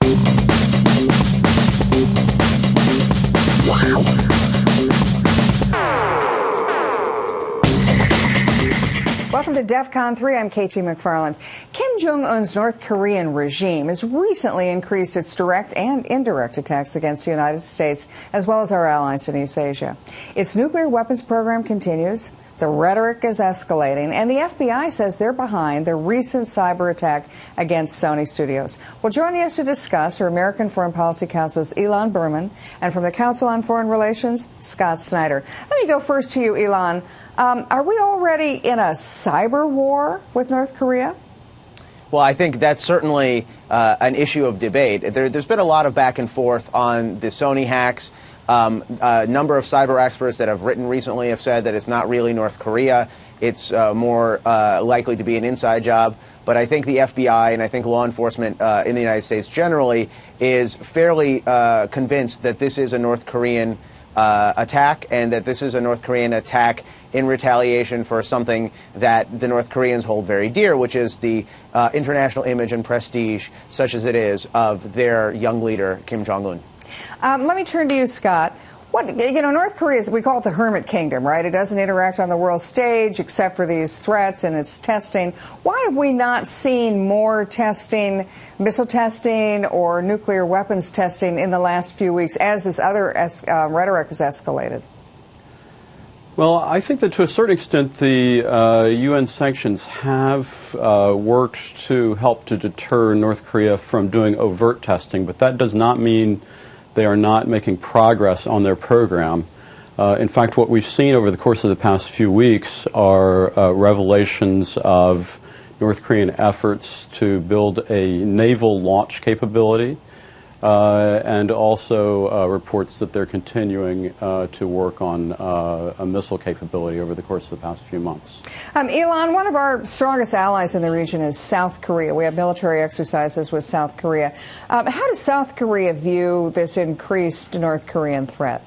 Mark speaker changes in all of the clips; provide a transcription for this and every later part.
Speaker 1: Welcome to DEFCON 3. I'm KT McFarland. Kim Jong-un's North Korean regime has recently increased its direct and indirect attacks against the United States, as well as our allies in East Asia. Its nuclear weapons program continues. The rhetoric is escalating, and the FBI says they're behind the recent cyber attack against Sony Studios. Well, joining us to discuss are American Foreign Policy Council's Ilan Berman, and from the Council on Foreign Relations, Scott Snyder. Let me go first to you, Ilan. Are we already in a cyber war with North Korea?
Speaker 2: Well, I think that's certainly an issue of debate. There's been a lot of back and forth on the Sony hacks. A number of cyber experts that have written recently have said that it's not really North Korea. It's more likely to be an inside job. But I think the FBI and I think law enforcement in the United States generally is fairly convinced that this is a North Korean attack, and that this is a North Korean attack in retaliation for something that the North Koreans hold very dear, which is the international image and prestige, such as it is, of their young leader, Kim Jong-un.
Speaker 1: Let me turn to you, Scott. North Korea, we call it the hermit kingdom, right? It doesn't interact on the world stage except for these threats and its testing. Why have we not seen more testing, missile testing or nuclear weapons testing in the last few weeks as this other rhetoric has escalated?
Speaker 3: Well, I think that to a certain extent the UN sanctions have worked to help to deter North Korea from doing overt testing, but that does not mean they are not making progress on their program. In fact, what we've seen over the course of the past few weeks are revelations of North Korean efforts to build a naval launch capability, and also reports that they're continuing to work on a missile capability over the course of the past few months.
Speaker 1: Ilan, one of our strongest allies in the region is South Korea. We have military exercises with South Korea. How does South Korea view this increased North Korean threat?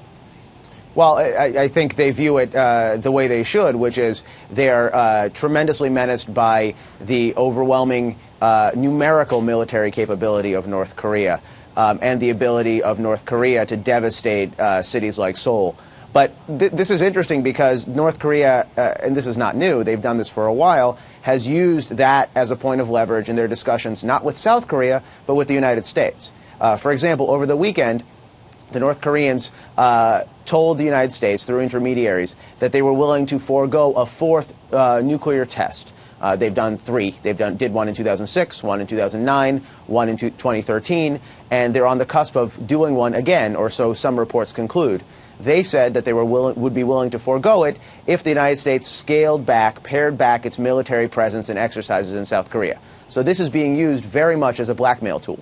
Speaker 2: Well, I think they view it the way they should, which is they're tremendously menaced by the overwhelming numerical military capability of North Korea. And the ability of North Korea to devastate cities like Seoul. But this is interesting because North Korea, and this is not new, they've done this for a while, has used that as a point of leverage in their discussions, not with South Korea, but with the United States. For example, over the weekend, the North Koreans told the United States through intermediaries that they were willing to forego a fourth nuclear test. They've done three. Did one in 2006, one in 2009, one in 2013, and they're on the cusp of doing one again, or so some reports conclude. They said that they would be willing to forego it if the United States pared back its military presence and exercises in South Korea. So this is being used very much as a blackmail tool.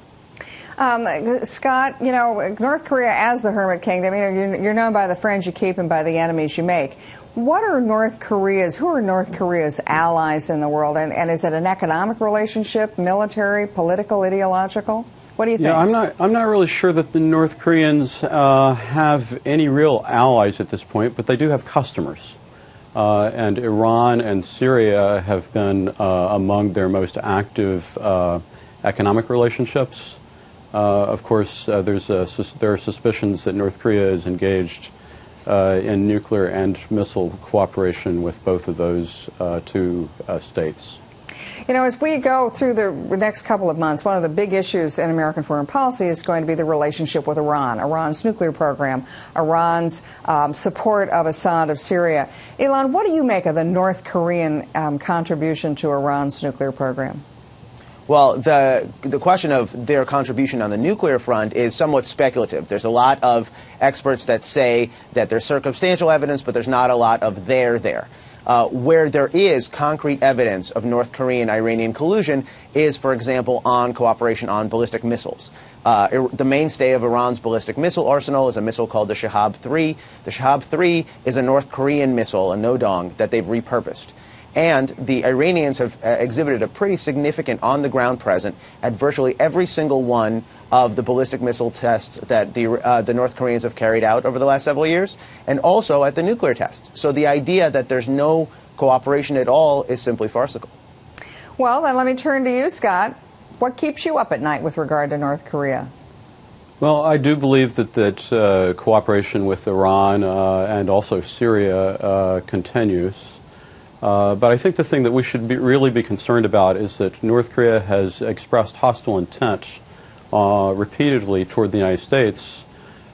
Speaker 1: Scott, North Korea as the hermit kingdom, you're known by the friends you keep and by the enemies you make. Who are North Korea's allies in the world? And is it an economic relationship, military, political, ideological? What do you think?
Speaker 3: Yeah, I'm not really sure that the North Koreans have any real allies at this point, but they do have customers. And Iran and Syria have been among their most active economic relationships. Of course, there are suspicions that North Korea is engaged in nuclear and missile cooperation with both of those two states.
Speaker 1: As we go through the next couple of months, one of the big issues in American foreign policy is going to be the relationship with Iran, Iran's nuclear program, Iran's support of Assad of Syria. Ilan, what do you make of the North Korean contribution to Iran's nuclear program?
Speaker 2: Well, the question of their contribution on the nuclear front is somewhat speculative. There's a lot of experts that say that there's circumstantial evidence, but there's not a lot of there. Where there is concrete evidence of North Korean-Iranian collusion is, for example, on cooperation on ballistic missiles. The mainstay of Iran's ballistic missile arsenal is a missile called the Shahab-3. The Shahab-3 is a North Korean missile, a Nodong, that they've repurposed. And the Iranians have exhibited a pretty significant on-the-ground presence at virtually every single one of the ballistic missile tests that the North Koreans have carried out over the last several years, and also at the nuclear tests. So the idea that there's no cooperation at all is simply farcical.
Speaker 1: Well, then let me turn to you, Scott. What keeps you up at night with regard to North Korea?
Speaker 3: Well, I do believe that cooperation with Iran and also Syria continues. But I think the thing that we should really be concerned about is that North Korea has expressed hostile intent repeatedly toward the United States,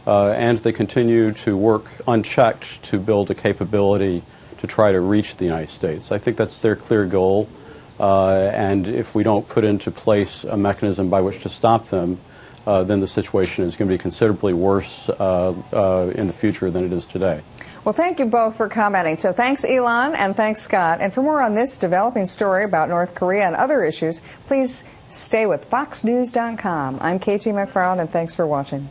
Speaker 3: and they continue to work unchecked to build a capability to try to reach the United States. I think that's their clear goal, and if we don't put into place a mechanism by which to stop them, then the situation is going to be considerably worse in the future than it is today.
Speaker 1: Well, thank you both for commenting. So thanks, Elon, and thanks, Scott. And for more on this developing story about North Korea and other issues, please stay with FoxNews.com. I'm KT McFarland, and thanks for watching.